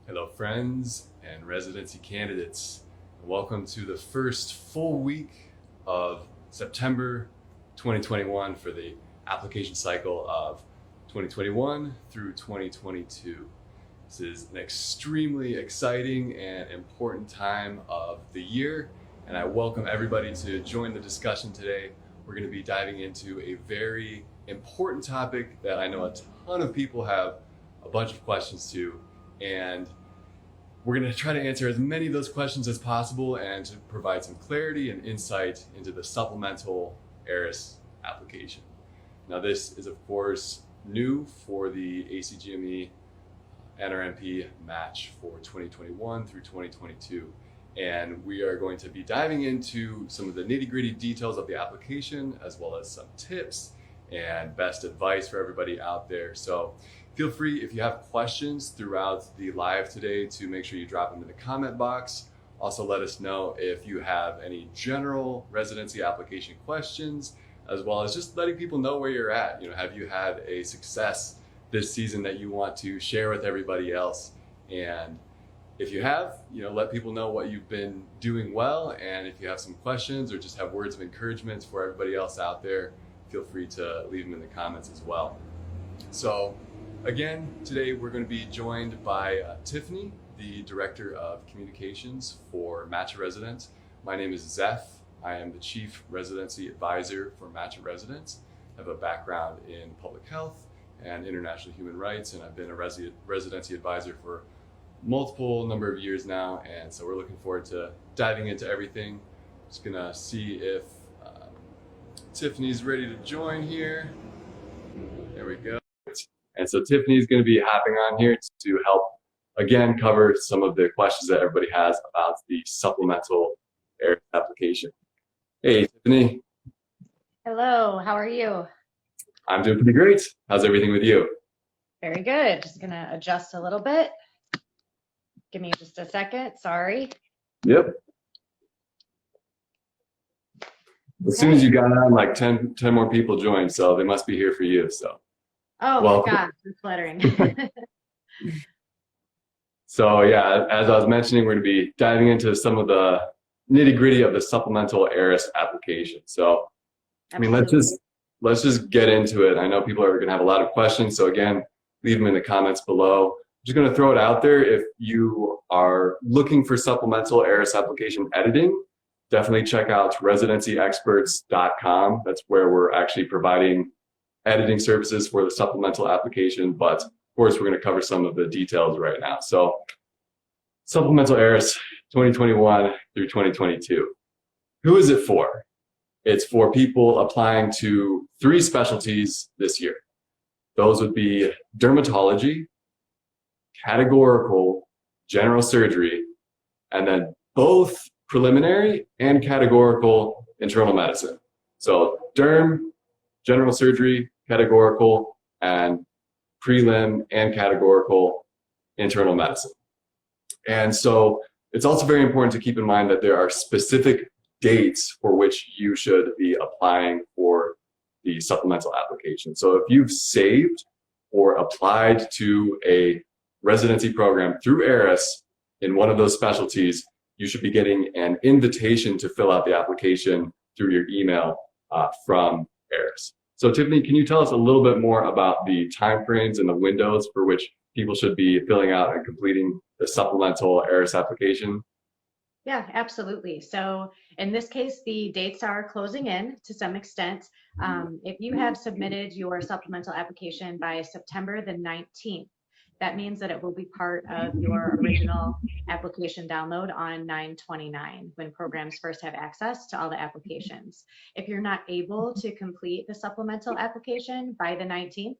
Hello, friends and residency candidates. Welcome to the first full week of September 2021 for the application cycle of 2021 through 2022. This is an extremely exciting and important time of the year, and I welcome everybody to join the discussion today. We're going to be diving into a very important topic that I know a ton of people have a bunch of questions to, and we're going to try to answer as many of those questions as possible and to provide some clarity and insight into the supplemental ERAS application. Now, this is, of course, new for the ACGME NRMP match for 2021 through 2022. And we are going to be diving into some of the nitty-gritty details of the application, as well as some tips and best advice for everybody out there. So feel free, if you have questions throughout the live today, to make sure you drop them in the comment box. Also, let us know if you have any general residency application questions, as well as just letting people know where you're at. Have you had a success this season that you want to share with everybody else? And if you have, let people know what you've been doing well. And if you have some questions or just have words of encouragement for everybody else out there, feel free to leave them in the comments as well. So again, today we're going to be joined by Tiffany, the Director of Communications for Match a Resident. My name is Zeph. I am the Chief Residency Advisor for Match a Resident. I have a background in public health and international human rights, and I've been a residency advisor for multiple number of years now, and so we're looking forward to diving into everything. Just gonna see if Tiffany's ready to join here. There we go. And so Tiffany's going to be hopping on here to help, again, cover some of the questions that everybody has about the supplemental ERAS application. Hey, Tiffany. Hello, how are you? I'm doing pretty great. How's everything with you? Very good. Just gonna adjust a little bit. Give me just a second. Sorry. Yep. As soon as you got on, like 10 more people joined, so they must be here for you. So. Oh Welcome. my gosh, it's flattering. So yeah, as I was mentioning, we're going to be diving into some of the nitty gritty of the supplemental ERAS application. So, let's just get into it. I know people are going to have a lot of questions. So again, leave them in the comments below. I'm just going to throw it out there. If you are looking for supplemental ERAS application editing, definitely check out residencyexperts.com. That's where we're actually providing editing services for the supplemental application, but of course we're going to cover some of the details right now. So supplemental ERAS 2021 through 2022. Who is it for? It's for people applying to 3 specialties this year. Those would be dermatology, categorical general surgery, and then both preliminary and categorical internal medicine. So derm, general surgery, categorical, and prelim and categorical internal medicine. And so it's also very important to keep in mind that there are specific dates for which you should be applying for the supplemental application. So if you've saved or applied to a residency program through ERAS in one of those specialties, you should be getting an invitation to fill out the application through your email from ERAS. So Tiffany, can you tell us a little bit more about the timeframes and the windows for which people should be filling out and completing the supplemental ERAS application? Yeah, absolutely. So in this case, the dates are closing in to some extent. If you have submitted your supplemental application by September the 19th, that means that it will be part of your original application download on 9/29 when programs first have access to all the applications. If you're not able to complete the supplemental application by the 19th,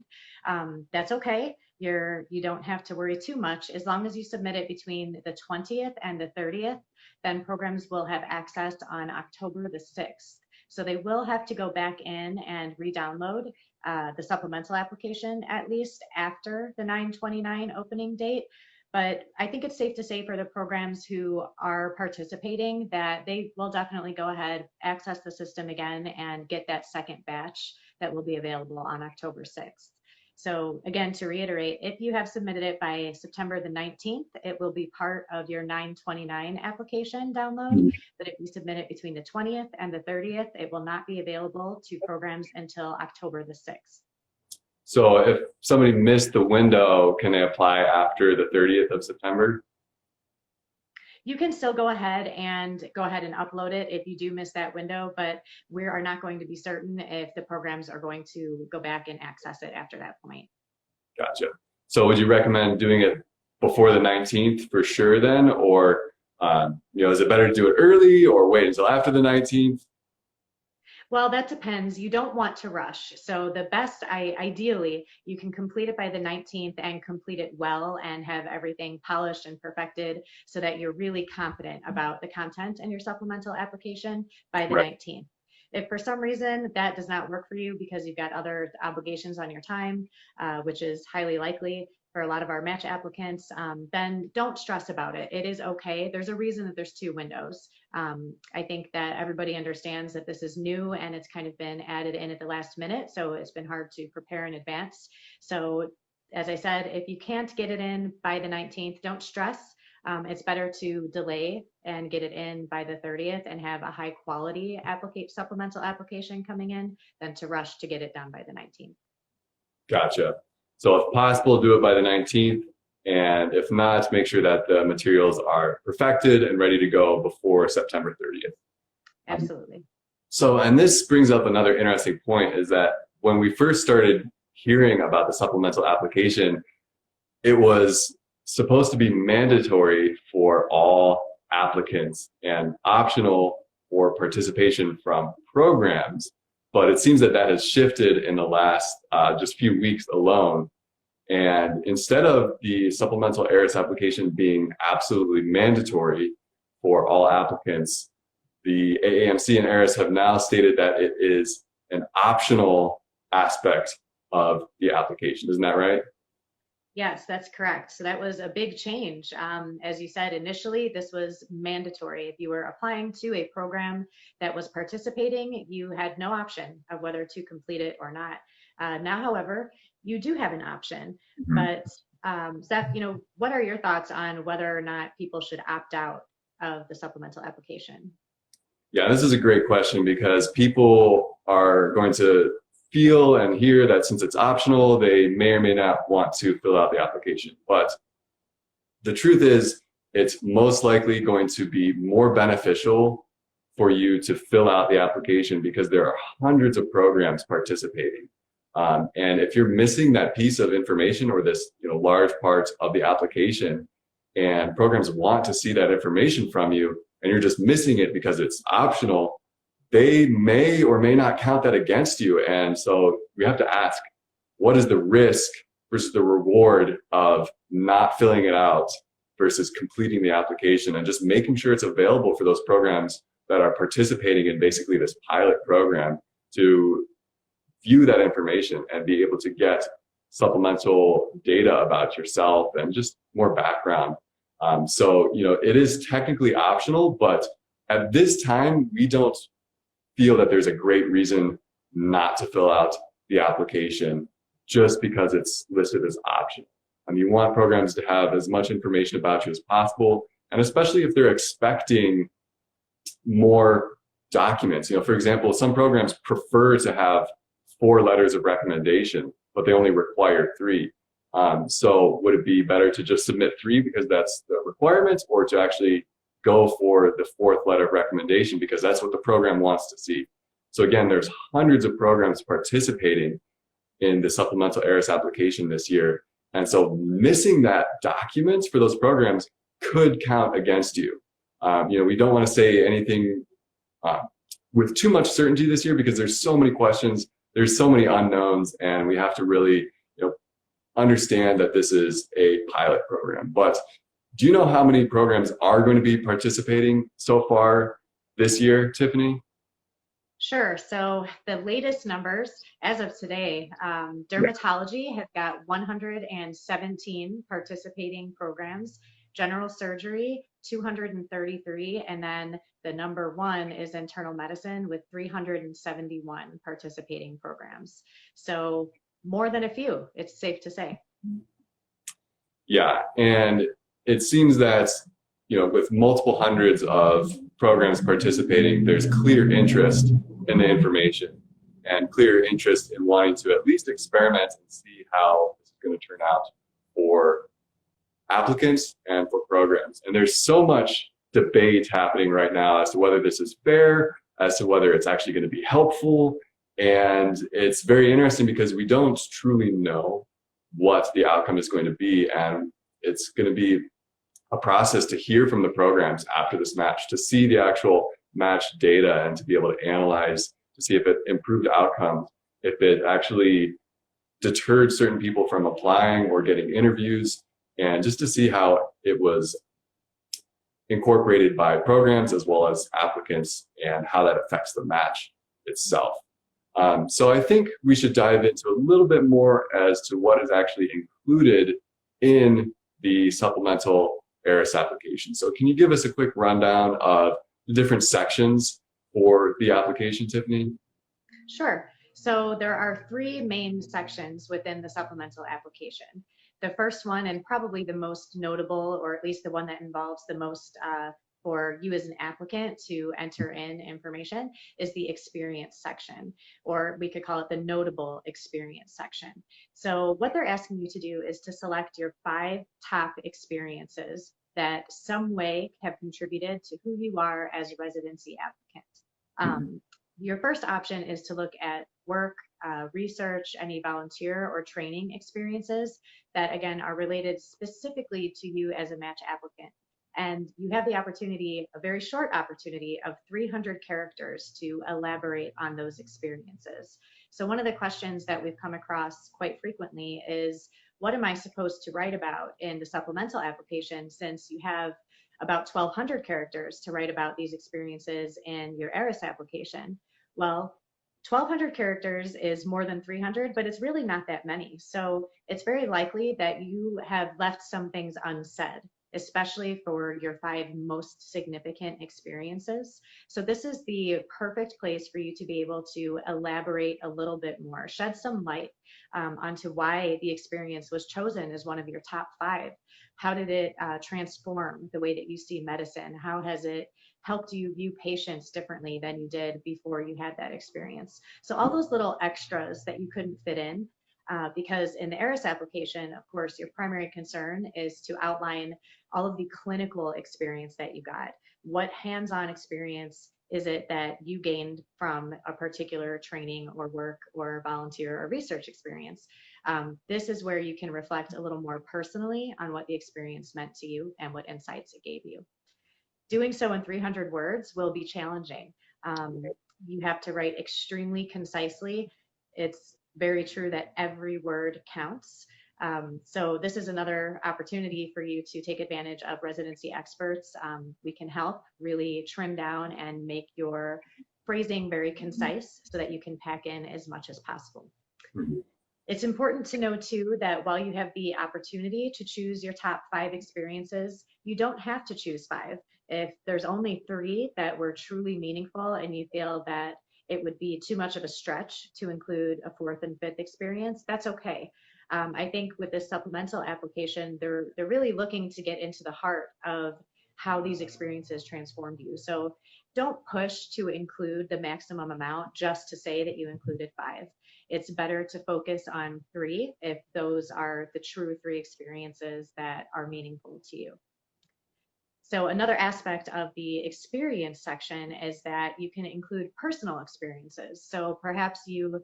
that's okay. You don't have to worry too much. As long as you submit it between the 20th and the 30th, then programs will have access on October the 6th. So they will have to go back in and re-download the supplemental application at least after the 9/29 opening date. But I think it's safe to say for the programs who are participating that they will definitely go ahead, access the system again, and get that second batch that will be available on October 6th. So again, to reiterate, if you have submitted it by September the 19th, it will be part of your 929 application download. But if you submit it between the 20th and the 30th, it will not be available to programs until October the 6th. So if somebody missed the window, can they apply after the 30th of September? You can still go ahead and upload it if you do miss that window, but we are not going to be certain if the programs are going to go back and access it after that point. Gotcha. So would you recommend doing it before the 19th for sure then? Or, is it better to do it early or wait until after the 19th? Well, that depends. You don't want to rush. So the best, ideally, you can complete it by the 19th and complete it well and have everything polished and perfected so that you're really confident about the content in your supplemental application by the 19th. If for some reason that does not work for you because you've got other obligations on your time, which is highly likely for a lot of our match applicants, then don't stress about it. It is okay. There's a reason that there's 2 windows. I think that everybody understands that this is new and it's kind of been added in at the last minute. So it's been hard to prepare in advance. So as I said, if you can't get it in by the 19th, don't stress. It's better to delay and get it in by the 30th and have a high quality supplemental application coming in than to rush to get it done by the 19th. Gotcha. So if possible, do it by the 19th. And if not, make sure that the materials are perfected and ready to go before September 30th. Absolutely. And this brings up another interesting point is that when we first started hearing about the supplemental application, it was supposed to be mandatory for all applicants and optional for participation from programs. But it seems that that has shifted in the last just few weeks alone. And instead of the supplemental ERAS application being absolutely mandatory for all applicants, the AAMC and ERAS have now stated that it is an optional aspect of the application. Isn't that right? Yes, that's correct. So that was a big change. As you said, initially, this was mandatory. If you were applying to a program that was participating, you had no option of whether to complete it or not. Now, however, you do have an option. But Seth, what are your thoughts on whether or not people should opt out of the supplemental application? Yeah, this is a great question because people are going to feel and hear that since it's optional, they may or may not want to fill out the application. But the truth is, it's most likely going to be more beneficial for you to fill out the application because there are hundreds of programs participating. And if you're missing that piece of information or this large part of the application, and programs want to see that information from you, and you're just missing it because it's optional, they may or may not count that against you. And so we have to ask, what is the risk versus the reward of not filling it out versus completing the application and just making sure it's available for those programs that are participating in basically this pilot program to view that information and be able to get supplemental data about yourself and just more background. It is technically optional, but at this time, we don't feel that there's a great reason not to fill out the application just because it's listed as optional. You want programs to have as much information about you as possible, and especially if they're expecting more documents. For example, some programs prefer to have 4 letters of recommendation, but they only require 3. So would it be better to just submit 3 because that's the requirement, or to actually go for the 4th letter of recommendation because that's what the program wants to see? So again, there's hundreds of programs participating in the supplemental ERAS application this year. And so missing that document for those programs could count against you. We don't want to say anything with too much certainty this year because there's so many questions, there's so many unknowns, and we have to really understand that this is a pilot program. But do you know how many programs are going to be participating so far this year, Tiffany? Sure. So the latest numbers as of today, dermatology has got 117 participating programs, general surgery 233, and then the number 1 is internal medicine with 371 participating programs. So more than a few, it's safe to say. Yeah, and it seems that, with multiple hundreds of programs participating, there's clear interest in the information and clear interest in wanting to at least experiment and see how this is going to turn out for applicants and for programs. And there's so much debate happening right now as to whether this is fair, as to whether it's actually going to be helpful. And it's very interesting because we don't truly know what the outcome is going to be. And it's going to be a process to hear from the programs after this match, to see the actual match data and to be able to analyze, to see if it improved outcomes, if it actually deterred certain people from applying or getting interviews, and just to see how it was incorporated by programs as well as applicants and how that affects the match itself. So I think we should dive into a little bit more as to what is actually included in the supplemental ERAS application. So can you give us a quick rundown of the different sections for the application, Tiffany? Sure. So there are three main sections within the supplemental application. The first one, and probably the most notable, or at least the one that involves the most for you as an applicant to enter in information, is the experience section, or we could call it the notable experience section. So what they're asking you to do is to select your 5 top experiences that some way have contributed to who you are as a residency applicant. Your first option is to look at work, research, any volunteer or training experiences that, again, are related specifically to you as a match applicant. And you have the opportunity, a very short opportunity, of 300 characters to elaborate on those experiences. So one of the questions that we've come across quite frequently is, what am I supposed to write about in the supplemental application, since you have about 1,200 characters to write about these experiences in your ERAS application? Well, 1,200 characters is more than 300, but it's really not that many. So it's very likely that you have left some things unsaid, especially for your 5 most significant experiences. So this is the perfect place for you to be able to elaborate a little bit more, shed some light onto why the experience was chosen as one of your top 5. How did it transform the way that you see medicine? How has it helped you view patients differently than you did before you had that experience? So all those little extras that you couldn't fit in, because in the ERAS application, of course, your primary concern is to outline all of the clinical experience that you got. What hands-on experience is it that you gained from a particular training or work or volunteer or research experience? This is where you can reflect a little more personally on what the experience meant to you and what insights it gave you. Doing so in 300 words will be challenging. You have to write extremely concisely. It's very true that every word counts. So this is another opportunity for you to take advantage of residency experts. We can help really trim down and make your phrasing very concise so that you can pack in as much as possible. It's important to know too that while you have the opportunity to choose your top 5 experiences, you don't have to choose 5. If there's only 3 that were truly meaningful and you feel that it would be too much of a stretch to include a 4th and 5th experience, that's okay. I think with this supplemental application, they're really looking to get into the heart of how these experiences transformed you. So don't push to include the maximum amount just to say that you included 5. It's better to focus on 3 if those are the true 3 experiences that are meaningful to you. So another aspect of the experience section is that you can include personal experiences. So perhaps you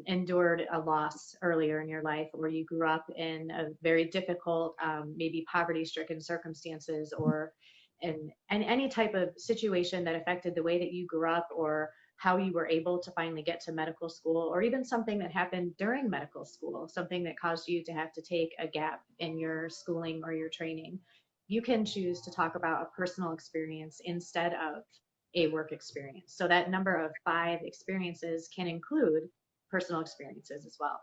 endured a loss earlier in your life, or you grew up in a very difficult, maybe poverty-stricken circumstances, or in any type of situation that affected the way that you grew up, or how you were able to finally get to medical school, or even something that happened during medical school, something that caused you to have to take a gap in your schooling or your training. You can choose to talk about a personal experience instead of a work experience. So that number of 5 experiences can include personal experiences as well.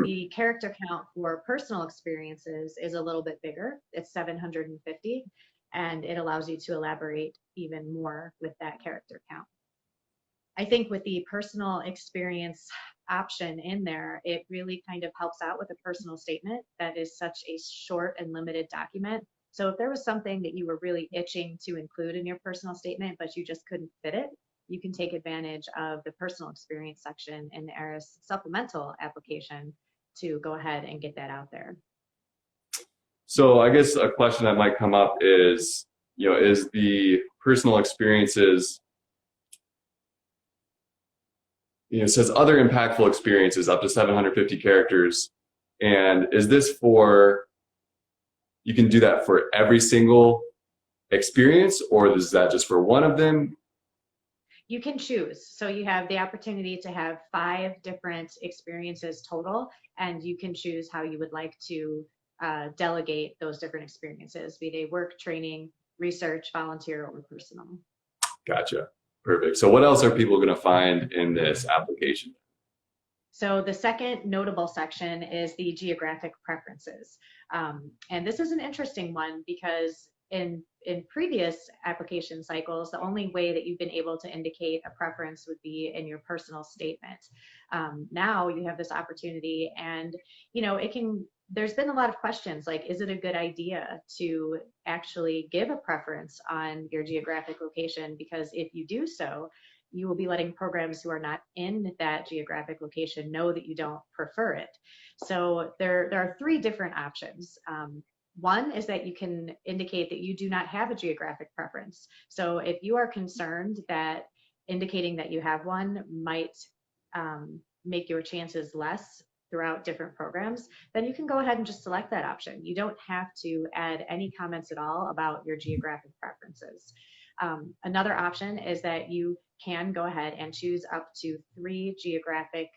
The character count for personal experiences is a little bit bigger. It's 750, and it allows you to elaborate even more with that character count. I think with the personal experience option in there, it really kind of helps out with a personal statement that is such a short and limited document. So if there was something that you were really itching to include in your personal statement, but you just couldn't fit it, you can take advantage of the personal experience section in the ERAS supplemental application to go ahead and get that out there. So I guess a question that might come up is, is the personal experiences, it says other impactful experiences up to 750 characters. And is this you can do that for every single experience, or is that just for one of them? You can choose. So you have the opportunity to have 5 different experiences total, and you can choose how you would like to delegate those different experiences, be they work, training, research, volunteer, or personal. Gotcha. Perfect. So what else are people going to find in this application? So the second notable section is the geographic preferences. And this is an interesting one because in previous application cycles, the only way that you've been able to indicate a preference would be in your personal statement. Now you have this opportunity, and there's been a lot of questions like, is it a good idea to actually give a preference on your geographic location? Because if you do so, you will be letting programs who are not in that geographic location know that you don't prefer it. So there are 3 different options. One is that you can indicate that you do not have a geographic preference. So if you are concerned that indicating that you have one might make your chances less throughout different programs, then you can go ahead and just select that option. You don't have to add any comments at all about your geographic preferences. Another option is that you can go ahead and choose up to 3 geographic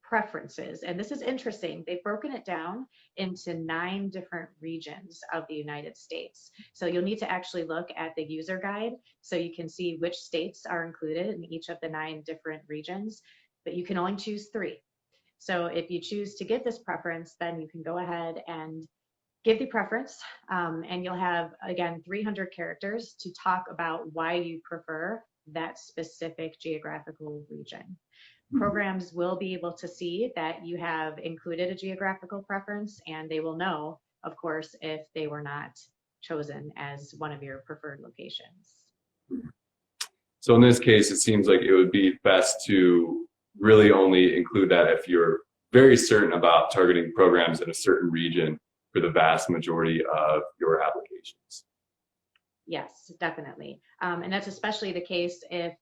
preferences. And this is interesting. They've broken it down into 9 different regions of the United States. So you'll need to actually look at the user guide so you can see which states are included in each of the 9 different regions, but you can only choose 3. So if you choose to give this preference, then you can go ahead and give the preference, and you'll have, again, 300 characters to talk about why you prefer that specific geographical region. Programs will be able to see that you have included a geographical preference, and they will know, of course, if they were not chosen as one of your preferred locations. So in this case, it seems like it would be best to really only include that if you're very certain about targeting programs in a certain region for the vast majority of your applications. Yes, definitely. And that's especially the case if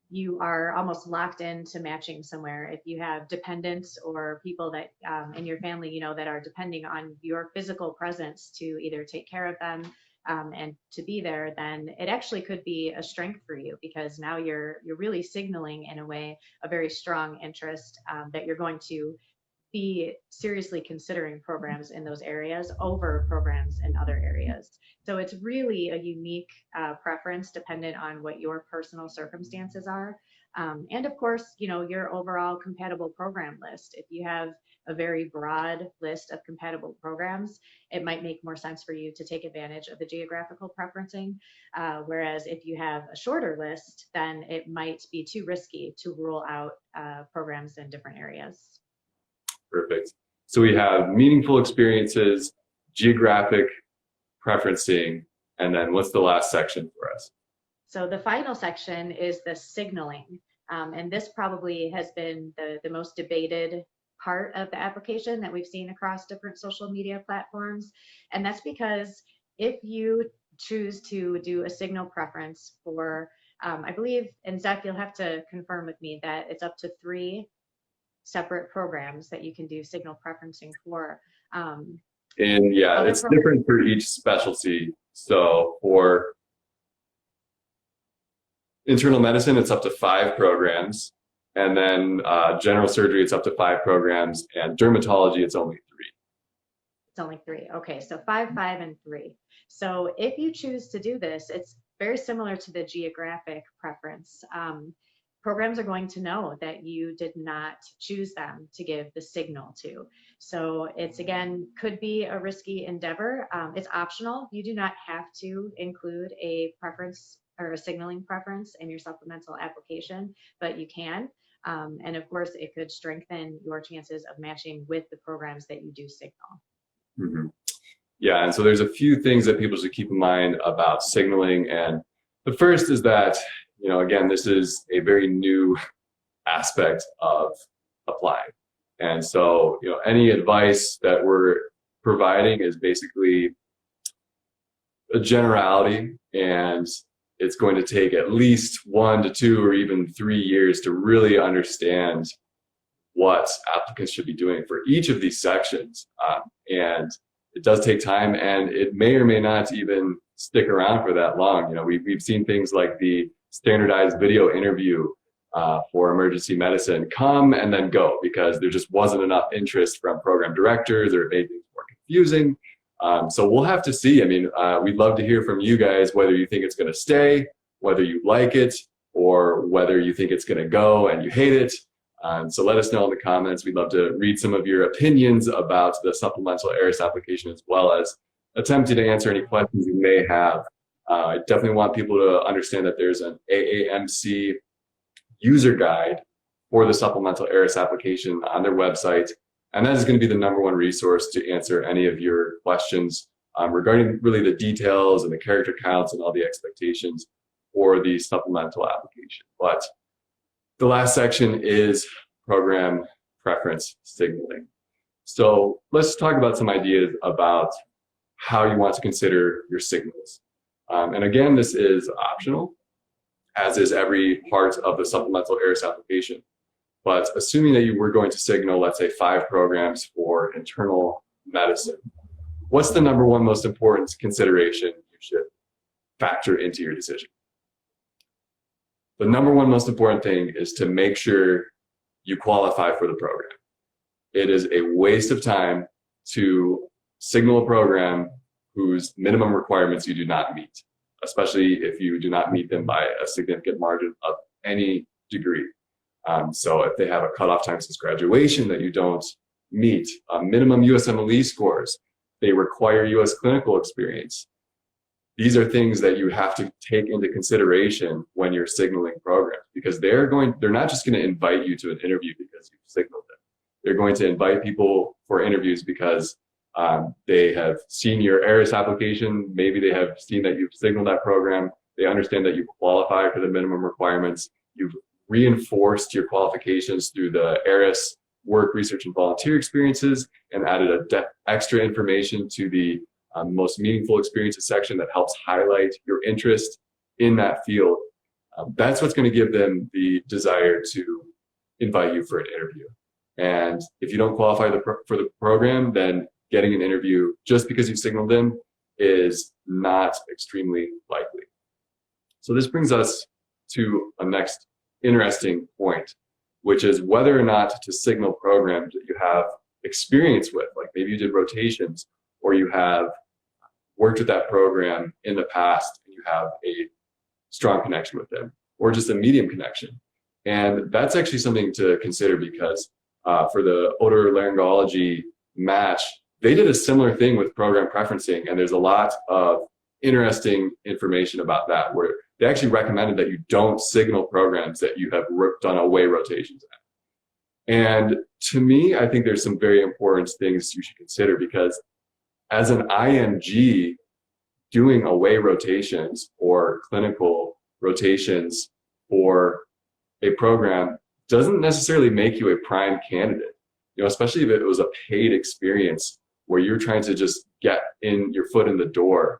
you are almost locked into matching somewhere. If you have dependents or people that in your family, that are depending on your physical presence to either take care of them and to be there, then it actually could be a strength for you, because now you're really signaling in a way a very strong interest that you're going to be seriously considering programs in those areas over programs in other areas. So it's really a unique preference dependent on what your personal circumstances are. And of course, your overall compatible program list. If you have a very broad list of compatible programs, it might make more sense for you to take advantage of the geographical preferencing. Whereas if you have a shorter list, then it might be too risky to rule out programs in different areas. Perfect. So we have meaningful experiences, geographic preferencing, and then what's the last section for us? So the final section is the signaling. And this probably has been the most debated part of the application that we've seen across different social media platforms. And that's because if you choose to do a signal preference for, I believe, and Zach, you'll have to confirm with me that it's up to 3 separate programs that you can do signal preferencing for. And yeah, it's different for each specialty. So for internal medicine, it's up to 5 programs. And then general surgery, it's up to 5 programs. And dermatology, it's only 3. It's only 3. Okay, so 5, 5, and 3. So if you choose to do this, it's very similar to the geographic preference. Programs are going to know that you did not choose them to give the signal to. So it's, again, could be a risky endeavor. It's optional. You do not have to include a preference or a signaling preference in your supplemental application, but you can. And of course, it could strengthen your chances of matching with the programs that you do signal. Mm-hmm. Yeah, and so there's a few things that people should keep in mind about signaling. And the first is that, again, this is a very new aspect of applying. And so, any advice that we're providing is basically a generality, and it's going to take at least 1 to 2 or even 3 years to really understand what applicants should be doing for each of these sections. And it does take time, and it may or may not even stick around for that long. We've seen things like the standardized video interview for emergency medicine come and then go because there just wasn't enough interest from program directors, or it made things more confusing. So we'll have to see. We'd love to hear from you guys whether you think it's going to stay, whether you like it, or whether you think it's going to go and you hate it. So let us know in the comments. We'd love to read some of your opinions about the supplemental ERAS application, as well as attempting to answer any questions you may have. I definitely want people to understand that there's an AAMC user guide for the supplemental ERAS application on their website. And that is going to be the #1 resource to answer any of your questions regarding really the details and the character counts and all the expectations for the supplemental application. But the last section is program preference signaling. So let's talk about some ideas about how you want to consider your signals. And again, this is optional, as is every part of the supplemental ERAS application. But assuming that you were going to signal, let's say, 5 programs for internal medicine, what's the #1 most important consideration you should factor into your decision? The #1 most important thing is to make sure you qualify for the program. It is a waste of time to signal a program whose minimum requirements you do not meet, especially if you do not meet them by a significant margin of any degree. So if they have a cutoff time since graduation that you don't meet, minimum USMLE scores, they require US clinical experience. These are things that you have to take into consideration when you're signaling programs, because they're not just going to invite you to an interview because you've signaled them. They're going to invite people for interviews because they have seen your ERAS application. Maybe they have seen that you've signaled that program. They understand that you qualify for the minimum requirements. You've reinforced your qualifications through the ERAS work, research, and volunteer experiences, and added extra information to the most meaningful experiences section that helps highlight your interest in that field. That's what's going to give them the desire to invite you for an interview. And if you don't qualify for the program, then getting an interview just because you signaled them is not extremely likely. So this brings us to a next interesting point, which is whether or not to signal programs that you have experience with, like maybe you did rotations, or you have worked with that program in the past and you have a strong connection with them, or just a medium connection. And that's actually something to consider, because for the otolaryngology match, they did a similar thing with program preferencing, and there's a lot of interesting information about that, where they actually recommended that you don't signal programs that you have done away rotations at. And to me, I think there's some very important things you should consider, because as an IMG, doing away rotations or clinical rotations for a program doesn't necessarily make you a prime candidate, especially if it was a paid experience where you're trying to just get your foot in the door.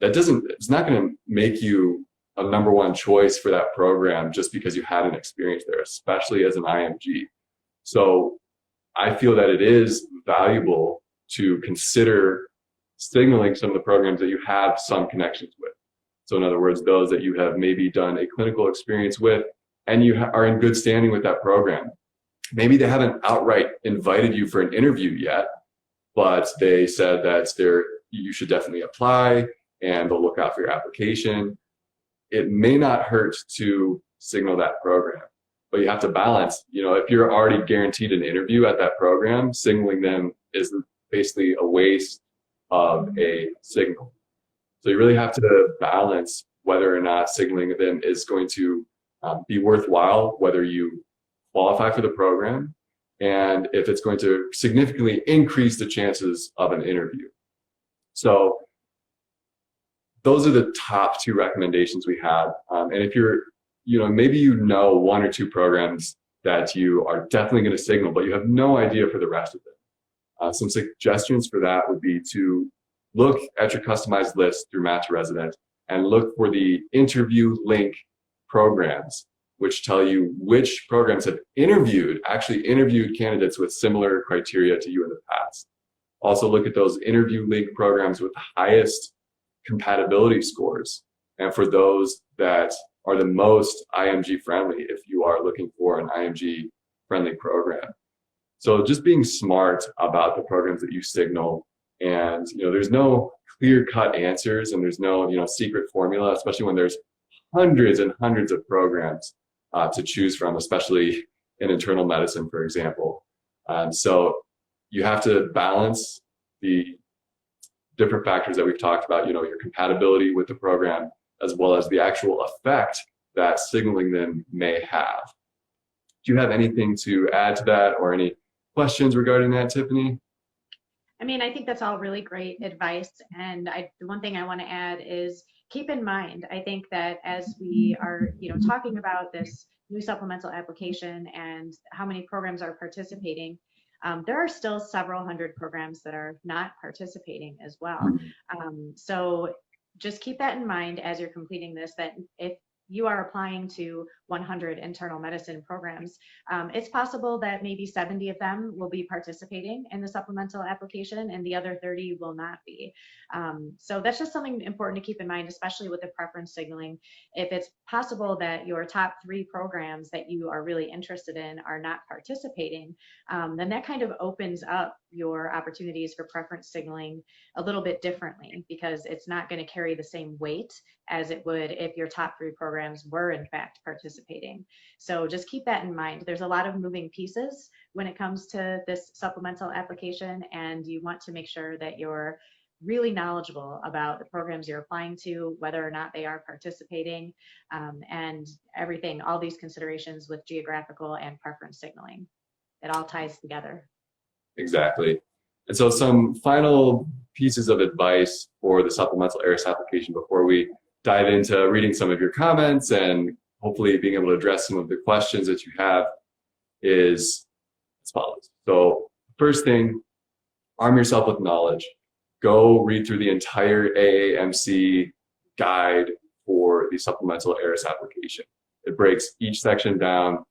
It's not going to make you a #1 choice for that program just because you had an experience there, especially as an IMG. So I feel that it is valuable to consider signaling some of the programs that you have some connections with. So in other words, those that you have maybe done a clinical experience with and you are in good standing with that program. Maybe they haven't outright invited you for an interview yet, but they said that you should definitely apply and they'll look out for your application. It may not hurt to signal that program, but you have to balance, if you're already guaranteed an interview at that program, signaling them is basically a waste of a signal. So you really have to balance whether or not signaling them is going to be worthwhile, whether you qualify for the program, and if it's going to significantly increase the chances of an interview. So those are the top two recommendations we have. And if you're, maybe one or two programs that you are definitely going to signal, but you have no idea for the rest of them. Some suggestions for that would be to look at your customized list through Match Resident and look for the interview link programs, which tell you which programs have actually interviewed candidates with similar criteria to you in the past. Also look at those interview link programs with the highest compatibility scores, and for those that are the most IMG friendly, if you are looking for an IMG friendly program. So just being smart about the programs that you signal, and there's no clear-cut answers, and there's no secret formula, especially when there's hundreds and hundreds of programs to choose from, especially in internal medicine, for example. So you have to balance the different factors that we've talked about, your compatibility with the program, as well as the actual effect that signaling them may have. Do you have anything to add to that, or any questions regarding that, Tiffany? I mean, I think that's all really great advice. And the one thing I want to add is keep in mind, I think that as we are, talking about this new supplemental application and how many programs are participating, there are still several hundred programs that are not participating as well. So just keep that in mind as you're completing this, that if you are applying to 100 internal medicine programs, it's possible that maybe 70 of them will be participating in the supplemental application and the other 30 will not be. So that's just something important to keep in mind, especially with the preference signaling. If it's possible that your top 3 programs that you are really interested in are not participating, then that kind of opens up your opportunities for preference signaling a little bit differently, because it's not going to carry the same weight as it would if your top 3 programs were in fact participating. So just keep that in mind. There's a lot of moving pieces when it comes to this supplemental application, and you want to make sure that you're really knowledgeable about the programs you're applying to, whether or not they are participating, and everything, all these considerations with geographical and preference signaling. It all ties together. Exactly. And so some final pieces of advice for the supplemental ERAS application before we dive into reading some of your comments and hopefully being able to address some of the questions that you have is as follows. So first thing, arm yourself with knowledge. Go read through the entire AAMC guide for the supplemental ERAS application. It breaks each section down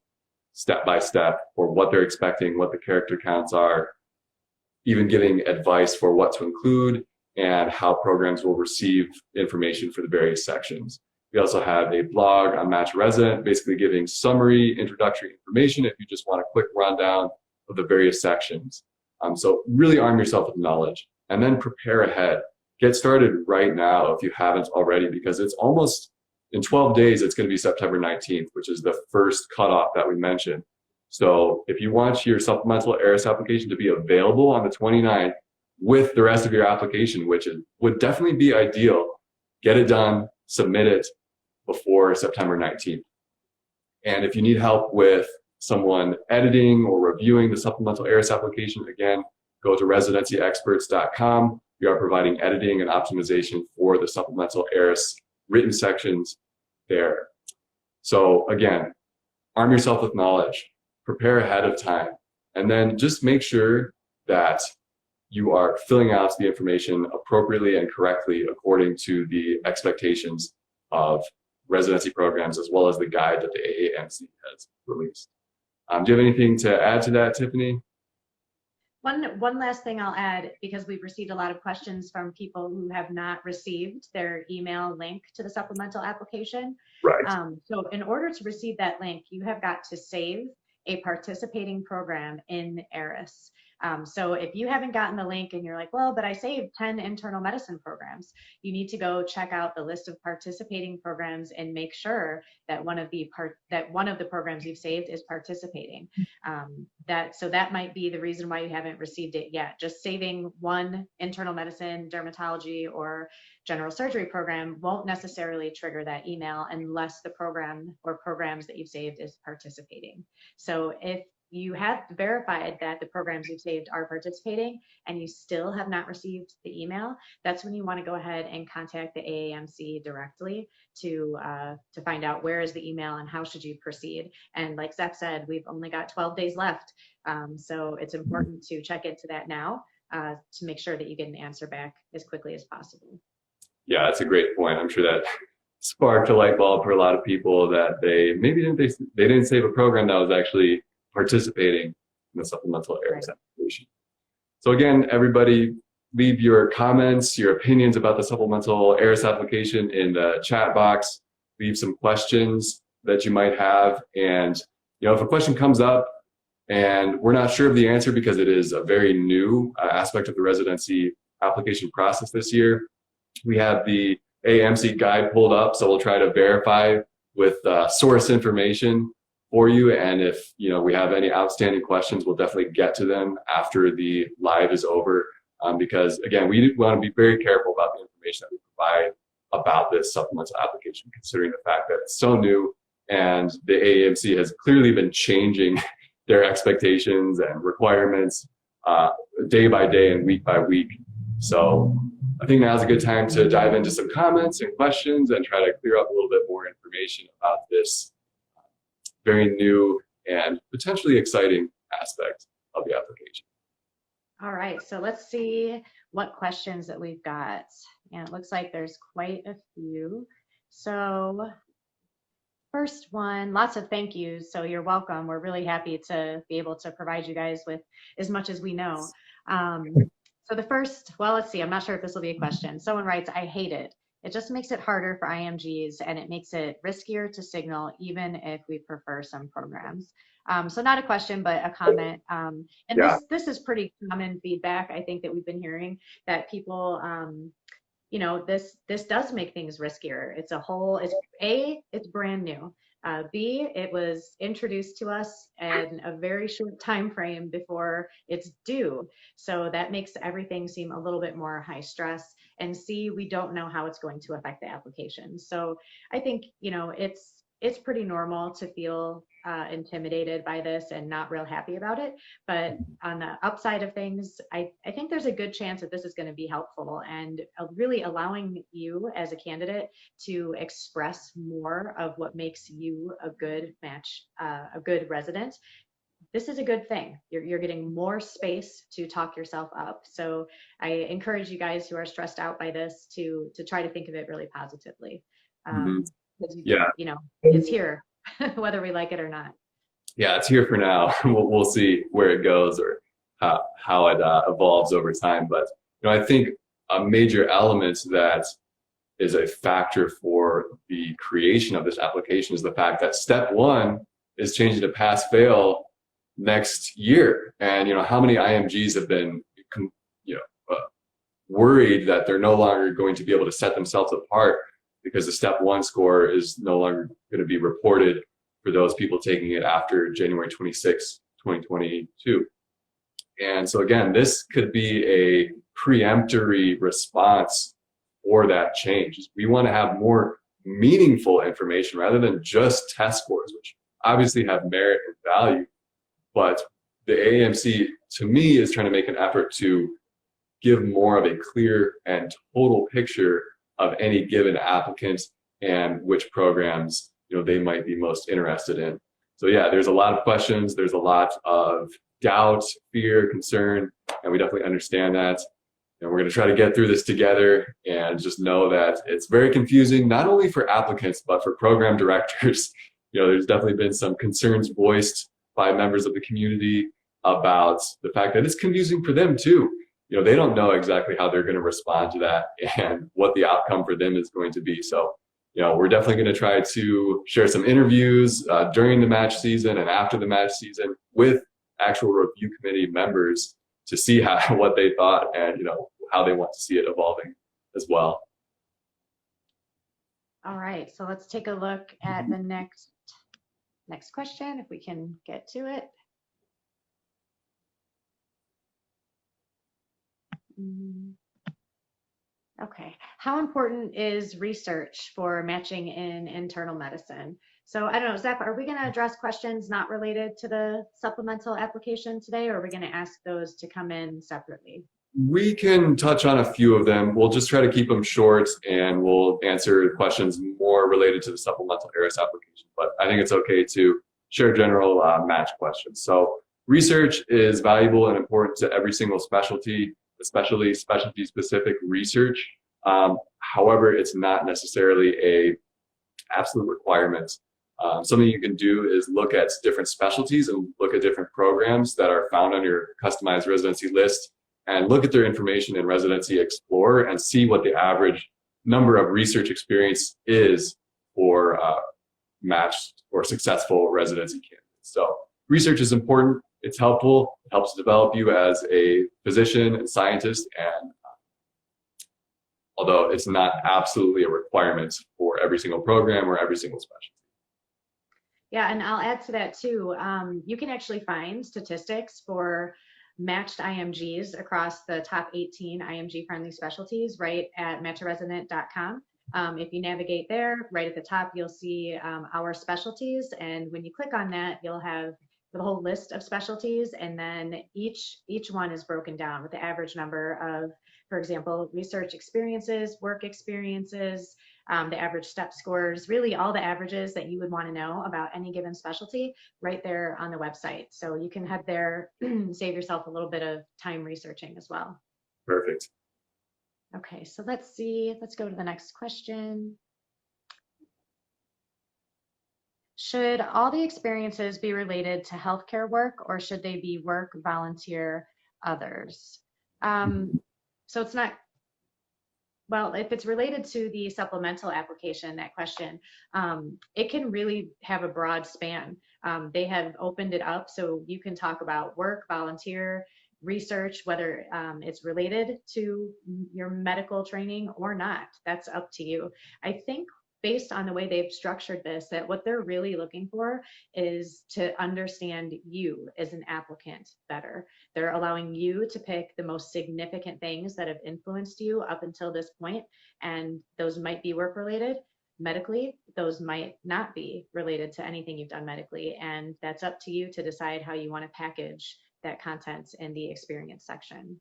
step by step for what they're expecting, what the character counts are, even giving advice for what to include and how programs will receive information for the various sections. We also have a blog on Match Resident, basically giving summary introductory information if you just want a quick rundown of the various sections. So really arm yourself with knowledge and then prepare ahead. Get started right now if you haven't already, because it's almost in 12 days, it's going to be September 19th, which is the first cutoff that we mentioned. So if you want your supplemental ERAS application to be available on the 29th with the rest of your application, which would definitely be ideal, get it done, submit it before September 19th. And if you need help with someone editing or reviewing the supplemental ERAS application, again, go to residencyexperts.com. We are providing editing and optimization for the supplemental ERAS written sections there. So again, arm yourself with knowledge, prepare ahead of time, and then just make sure that you are filling out the information appropriately and correctly according to the expectations of residency programs, as well as the guide that the AAMC has released. Do you have anything to add to that, Tiffany? One last thing I'll add, because we've received a lot of questions from people who have not received their email link to the supplemental application. Right. So in order to receive that link, you have got to save a participating program in ERAS. So if you haven't gotten the link and you're like, well, but I saved 10 internal medicine programs, you need to go check out the list of participating programs and make sure that one of the programs you've saved is participating. That might be the reason why you haven't received it yet. Just saving one internal medicine, dermatology, or general surgery program won't necessarily trigger that email unless the program or programs that you've saved is participating. So if you have verified that the programs you've saved are participating and you still have not received the email, that's when you want to go ahead and contact the AAMC directly to find out where is the email and how should you proceed. And like Zach said, we've only got 12 days left. So it's important to check into that now to make sure that you get an answer back as quickly as possible. Yeah, that's a great point. I'm sure that sparked a light bulb for a lot of people that they didn't save a program that was actually participating in the supplemental ERAS application. So again, everybody, leave your comments, your opinions about the supplemental ERAS application in the chat box. Leave some questions that you might have. And if a question comes up and we're not sure of the answer because it is a very new aspect of the residency application process this year, we have the AAMC guide pulled up, so we'll try to verify with source information for you. And if we have any outstanding questions, we'll definitely get to them after the live is over. Because again, we want to be very careful about the information that we provide about this supplemental application, considering the fact that it's so new and the AAMC has clearly been changing their expectations and requirements day by day and week by week. So I think now's a good time to dive into some comments and questions and try to clear up a little bit more information about this very new and potentially exciting aspect of the application. All right, so let's see what questions that we've got. And it looks like there's quite a few. So first one, lots of thank yous. So you're welcome. We're really happy to be able to provide you guys with as much as we know. So the first, well, let's see, I'm not sure if this will be a question. Someone writes, I hate it. It just makes it harder for IMGs and it makes it riskier to signal even if we prefer some programs. So not a question, but a comment. And yeah, this is pretty common feedback, I think, that we've been hearing, that people, this does make things riskier. It's it's brand new. B, it was introduced to us in a very short time frame before it's due. So that makes everything seem a little bit more high stress. And C, we don't know how it's going to affect the application. So I think, it's pretty normal to feel intimidated by this and not real happy about it. But on the upside of things, I think there's a good chance that this is going to be helpful and really allowing you as a candidate to express more of what makes you a good match, a good resident. This is a good thing. You're getting more space to talk yourself up. So I encourage you guys who are stressed out by this to try to think of it really positively. It's here, whether we like it or not. Yeah, it's here for now. We'll see where it goes or how it evolves over time. But I think a major element that is a factor for the creation of this application is the fact that step one is changing to pass-fail next year. And how many IMGs have been worried that they're no longer going to be able to set themselves apart because the step one score is no longer going to be reported for those people taking it after January 26, 2022. And so again, this could be a preemptory response for that change. We want to have more meaningful information rather than just test scores, which obviously have merit and value. But the AAMC, to me, is trying to make an effort to give more of a clear and total picture of any given applicant and which programs they might be most interested in. So yeah, there's a lot of questions, there's a lot of doubt, fear, concern, and we definitely understand that. And we're going to try to get through this together and just know that it's very confusing, not only for applicants, but for program directors. There's definitely been some concerns voiced by members of the community about the fact that it's confusing for them too. They don't know exactly how they're going to respond to that and what the outcome for them is going to be. So, we're definitely going to try to share some interviews during the match season and after the match season with actual review committee members to see what they thought and how they want to see it evolving as well. All right, so let's take a look at the next question, if we can get to it. Okay, how important is research for matching in internal medicine? So I don't know, Zeph, are we going to address questions not related to the supplemental application today, or are we going to ask those to come in separately? We can touch on a few of them. We'll just try to keep them short, and we'll answer questions more related to the supplemental ERAS application. But I think it's okay to share general match questions. So research is valuable and important to every single specialty, especially specialty-specific research. However, it's not necessarily a absolute requirement. Something you can do is look at different specialties and look at different programs that are found on your customized residency list, and look at their information in Residency Explorer and see what the average number of research experience is for matched or successful residency candidates. So research is important. It's helpful. It helps develop you as a physician and scientist, and although it's not absolutely a requirement for every single program or every single specialty. Yeah, and I'll add to that too. You can actually find statistics for matched IMGs across the top 18 IMG-friendly specialties right at matcharesident.com. If you navigate there, right at the top, you'll see our specialties. And when you click on that, you'll have the whole list of specialties. And then each one is broken down with the average number of, for example, research experiences, work experiences, the average step scores, really all the averages that you would want to know about any given specialty right there on the website. So you can head there, save yourself a little bit of time researching as well. Perfect. Okay, so let's see, let's go to the next question. Should all the experiences be related to healthcare work, or should they be work, volunteer, others? So it's not, well, if it's related to the supplemental application, that question, it can really have a broad span. They have opened it up so you can talk about work, volunteer, research, whether it's related to your medical training or not. That's up to you. I think based on the way they've structured this, that what they're really looking for is to understand you as an applicant better. They're allowing you to pick the most significant things that have influenced you up until this point, and those might be work related. Medically, those might not be related to anything you've done medically, and that's up to you to decide how you want to package that content in the experience section.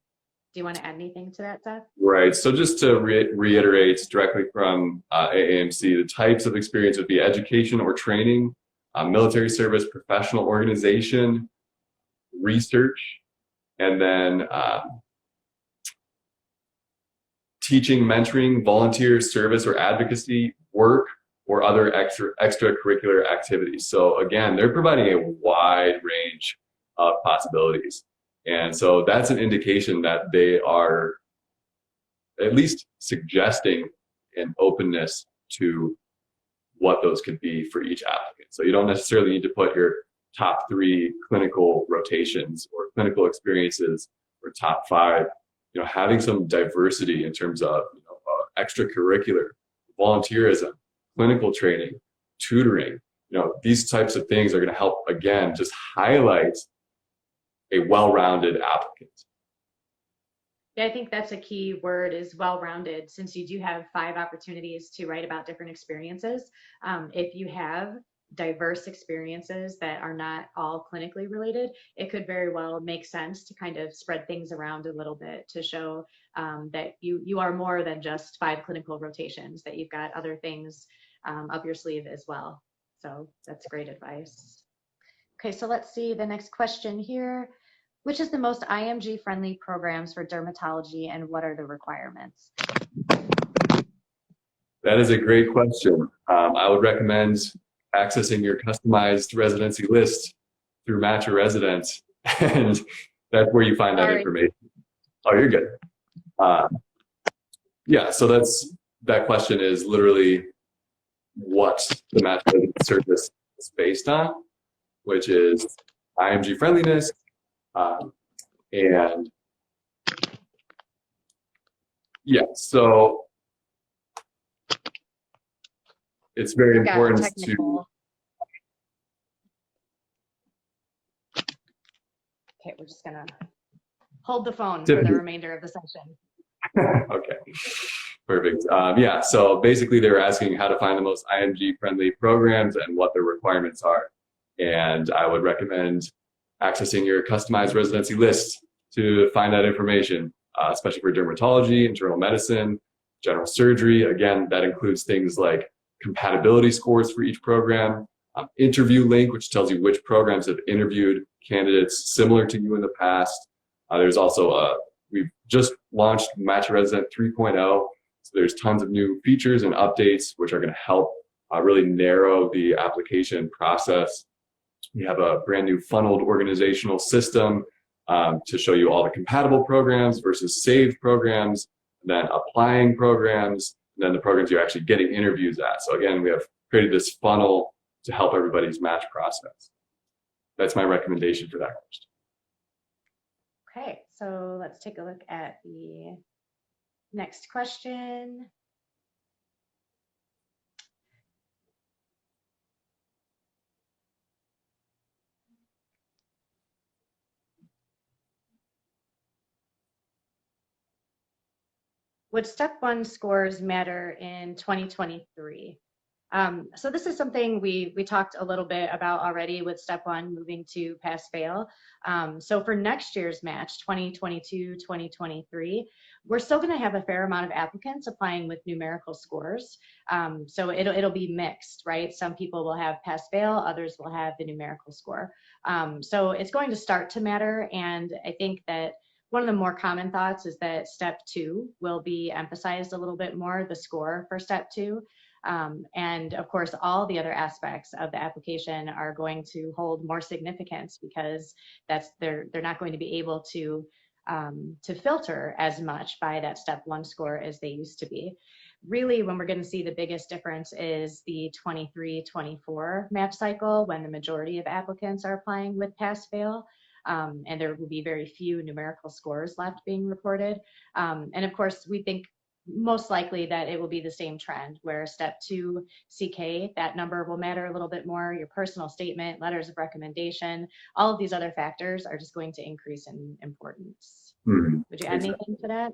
Do you want to add anything to that, Seth? Right. So just to reiterate directly from AAMC, the types of experience would be education or training, military service, professional organization, research, and then teaching, mentoring, volunteer service or advocacy, work, or other extracurricular activities. So again, they're providing a wide range of possibilities. And so that's an indication that they are at least suggesting an openness to what those could be for each applicant. So you don't necessarily need to put your top 3 clinical rotations or clinical experiences or top 5. Having some diversity in terms of extracurricular, volunteerism, clinical training, tutoring, these types of things are going to help, again, just highlight a well-rounded applicant. Yeah, I think that's a key word, is well-rounded, since you do have 5 opportunities to write about different experiences. If you have diverse experiences that are not all clinically related, it could very well make sense to kind of spread things around a little bit to show that you are more than just 5 clinical rotations, that you've got other things up your sleeve as well. So that's great advice. Okay, so let's see the next question here. Which is the most IMG-friendly programs for dermatology, and what are the requirements? That is a great question. I would recommend accessing your customized residency list through Match a Resident, and that's where you find that information. Oh, you're good. Yeah, so that question is literally what the Match a Resident service is based on, which is IMG friendliness and Yeah, so it's very Got important to. technical. Okay, we're just gonna hold the phone for the remainder of the session. Okay, perfect. Yeah, so basically they were asking how to find the most IMG-friendly programs and what their requirements are. And I would recommend accessing your customized residency list to find that information, especially for dermatology, internal medicine, general surgery. Again, that includes things like compatibility scores for each program, interview link, which tells you which programs have interviewed candidates similar to you in the past. There's also we've just launched Match Resident 3.0. So there's tons of new features and updates, which are going to help really narrow the application process. We have a brand new funneled organizational system to show you all the compatible programs versus saved programs, then applying programs, and then the programs you're actually getting interviews at. So again, we have created this funnel to help everybody's match process. That's my recommendation for that question. Okay, so let's take a look at the next question. Would step 1 scores matter in 2023? So this is something we talked a little bit about already with step 1 moving to pass fail. So for next year's match, 2022-2023, we're still going to have a fair amount of applicants applying with numerical scores. So it'll be mixed, right? Some people will have pass fail, others will have the numerical score. So it's going to start to matter, and I think that one of the more common thoughts is that step 2 will be emphasized a little bit more, the score for step 2. And of course, all the other aspects of the application are going to hold more significance because they're not going to be able to filter as much by that step 1 score as they used to be. Really, when we're going to see the biggest difference is the 23-24 match cycle, when the majority of applicants are applying with pass fail. And there will be very few numerical scores left being reported. And of course, we think most likely that it will be the same trend where step 2 CK, that number will matter a little bit more. Your personal statement, letters of recommendation, all of these other factors are just going to increase in importance. Mm-hmm. Would you add anything to that?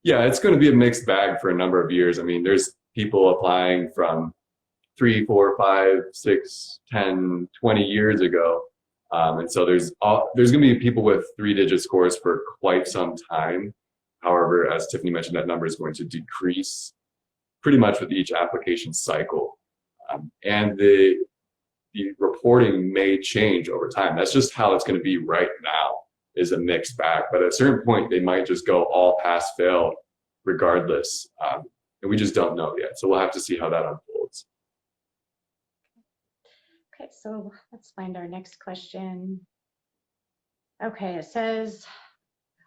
Yeah, it's going to be a mixed bag for a number of years. I mean, there's people applying from 3, 4, 5, 6, 10, 20 years ago. And so there's going to be people with 3-digit scores for quite some time. However, as Tiffany mentioned, that number is going to decrease pretty much with each application cycle. And the reporting may change over time. That's just how it's going to be right now, is a mixed bag. But at a certain point, they might just go all pass fail regardless. And we just don't know yet. So we'll have to see how that unfolds. Okay, so let's find our next question. Okay, it says,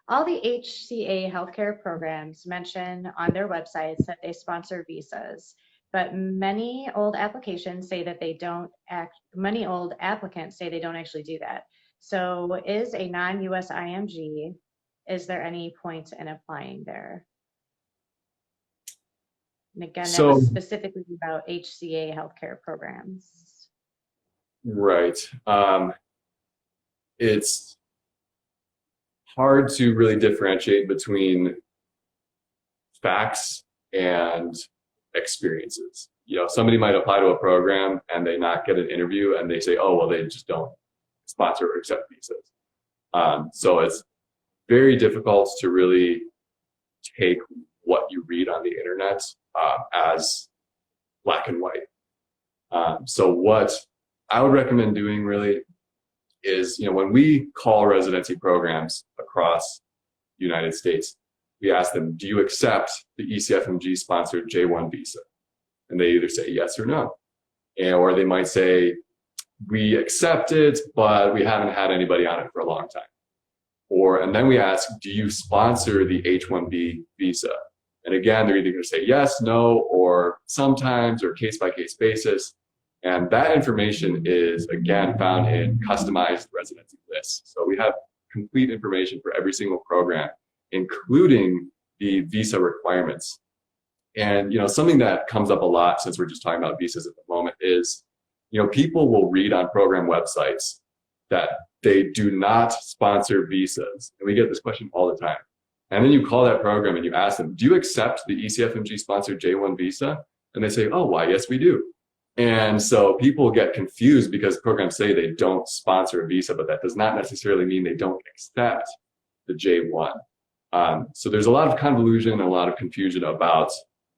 all the HCA healthcare programs mention on their websites that they sponsor visas, but many old applicants say they don't actually do that. So is a non-US IMG, is there any point in applying there? And again, that was specifically about HCA healthcare programs. Right. It's hard to really differentiate between facts and experiences. You know, somebody might apply to a program and they not get an interview and they say, oh, well, they just don't sponsor or accept visas. So it's very difficult to really take what you read on the internet as black and white. So what I would recommend doing really is, you know, when we call residency programs across the United States, we ask them, do you accept the ECFMG sponsored J1 visa? And they either say yes or no. Or they might say, we accept it, but we haven't had anybody on it for a long time. And then we ask, do you sponsor the H1B visa? And again, they're either going to say yes, no, or sometimes, or case-by-case basis. And that information is, again, found in customized residency lists. So we have complete information for every single program, including the visa requirements. And, something that comes up a lot since we're just talking about visas at the moment is, people will read on program websites that they do not sponsor visas. And we get this question all the time. And then you call that program and you ask them, do you accept the ECFMG sponsored J1 visa? And they say, oh, why, yes, we do. And so people get confused because programs say they don't sponsor a visa, but that does not necessarily mean they don't accept the J1. So there's a lot of convolution and a lot of confusion about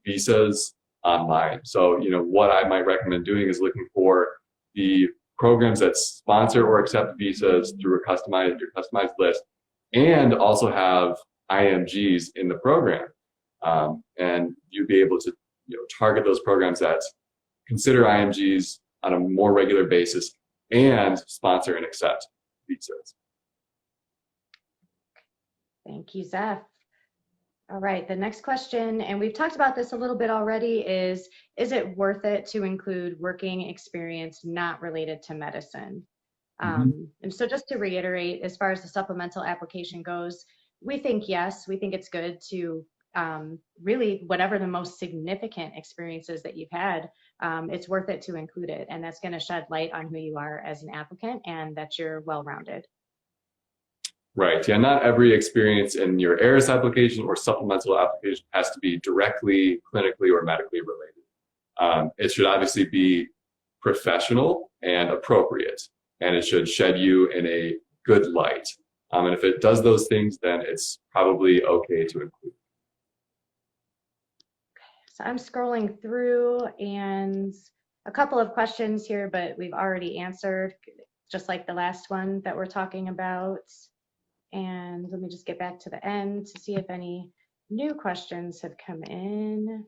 visas online. So, what I might recommend doing is looking for the programs that sponsor or accept visas through your customized list, and also have IMGs in the program. And you'd be able to target those programs that consider IMGs on a more regular basis and sponsor and accept visas. Thank you, Zeph. All right, the next question, and we've talked about this a little bit already, is it worth it to include working experience not related to medicine? And so just to reiterate, as far as the supplemental application goes, we think yes, we think it's good to really, whatever the most significant experiences that you've had, it's worth it to include it. And that's going to shed light on who you are as an applicant and that you're well-rounded. Right. Yeah, not every experience in your ERAS application or supplemental application has to be directly, clinically, or medically related. It should obviously be professional and appropriate, and it should shed you in a good light. And if it does those things, then it's probably okay to include. So I'm scrolling through, and a couple of questions here, but we've already answered, just like the last one that we're talking about. And let me just get back to the end to see if any new questions have come in.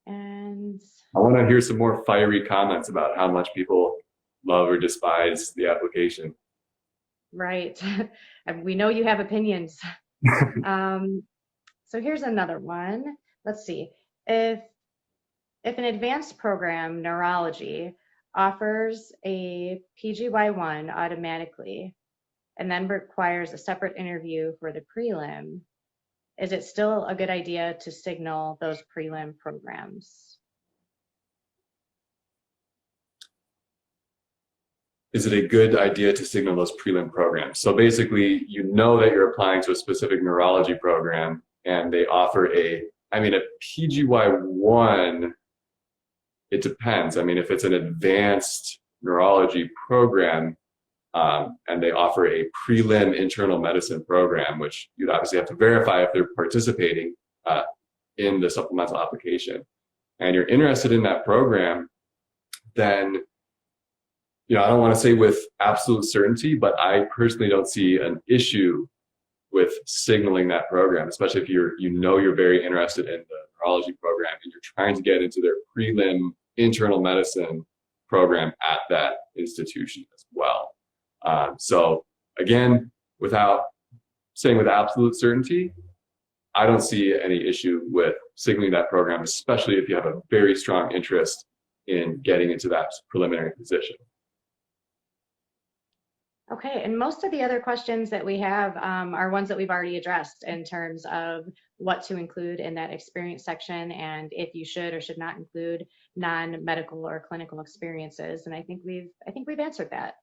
And I want to hear some more fiery comments about how much people love or despise the application. right, and we know you have opinions. So here's another one. Let's see. If an advanced program, neurology, offers a PGY1 automatically and then requires a separate interview for the prelim, is it still a good idea to signal those prelim programs? Is it a good idea to signal those prelim programs? So basically, you know that you're applying to a specific neurology program and they offer a PGY1, it depends. I mean, if it's an advanced neurology program and they offer a prelim internal medicine program, which you'd obviously have to verify if they're participating in the supplemental application, and you're interested in that program, then I don't want to say with absolute certainty, but I personally don't see an issue with signaling that program, especially if you're very interested in the neurology program and you're trying to get into their prelim internal medicine program at that institution as well. So again, without saying with absolute certainty, I don't see any issue with signaling that program, especially if you have a very strong interest in getting into that preliminary position. Okay, and most of the other questions that we have are ones that we've already addressed in terms of what to include in that experience section and if you should or should not include non-medical or clinical experiences. And I think we've answered that.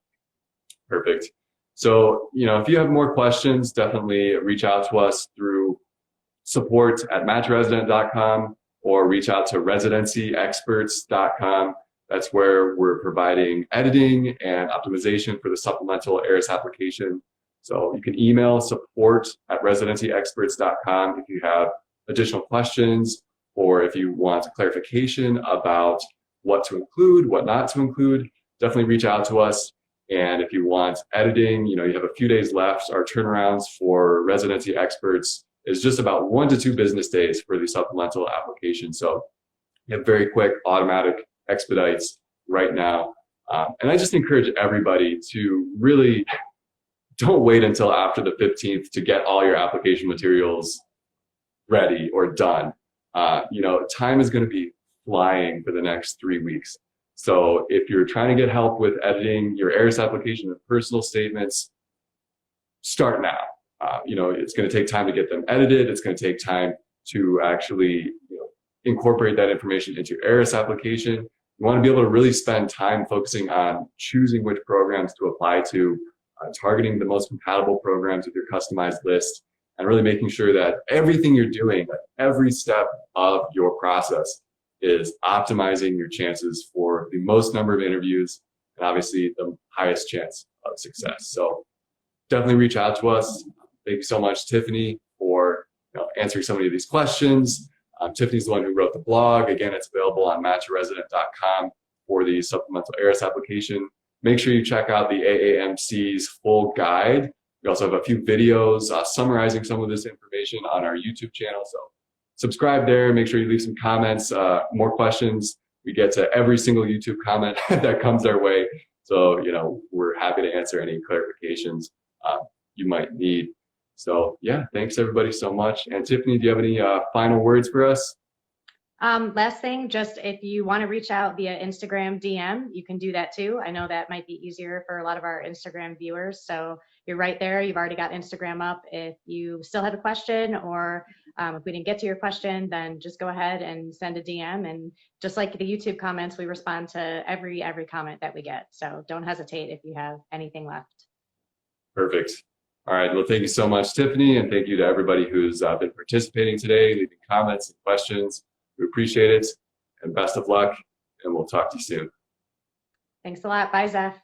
Perfect. So, if you have more questions, definitely reach out to us through support@matchresident.com or reach out to residencyexperts.com. That's where we're providing editing and optimization for the supplemental ERAS application. So you can email support@residencyexperts.com if you have additional questions or if you want clarification about what to include, what not to include. Definitely reach out to us. And if you want editing, you have a few days left. Our turnarounds for Residency Experts is just about 1 to 2 business days for the supplemental application. So you have very quick automatic expedites right now. And I just encourage everybody to really don't wait until after the 15th to get all your application materials ready or done. Time is going to be flying for the next 3 weeks. So if you're trying to get help with editing your ERAS application and personal statements, start now. It's going to take time to get them edited. It's going to take time to actually incorporate that information into your ERAS application. You want to be able to really spend time focusing on choosing which programs to apply to, targeting the most compatible programs with your customized list, and really making sure that everything you're doing, every step of your process, is optimizing your chances for the most number of interviews and obviously the highest chance of success. So definitely reach out to us. Thank you so much, Tiffany, for answering so many of these questions. Tiffany's the one who wrote the blog. Again, it's available on matcharesident.com for the supplemental ERAS application. Make sure you check out the AAMC's full guide. We also have a few videos summarizing some of this information on our YouTube channel. So subscribe there. Make sure you leave some comments, more questions. We get to every single YouTube comment that comes our way. So, we're happy to answer any clarifications you might need. So yeah, thanks everybody so much. And Tiffany, do you have any final words for us? Last thing, just if you want to reach out via Instagram DM, you can do that too. I know that might be easier for a lot of our Instagram viewers. So you're right there. You've already got Instagram up. If you still have a question, or if we didn't get to your question, then just go ahead and send a DM. And just like the YouTube comments, we respond to every comment that we get. So don't hesitate if you have anything left. Perfect. All right. Well, thank you so much, Tiffany. And thank you to everybody who's been participating today, leaving comments and questions. We appreciate it. And best of luck. And we'll talk to you soon. Thanks a lot. Bye, Zeph.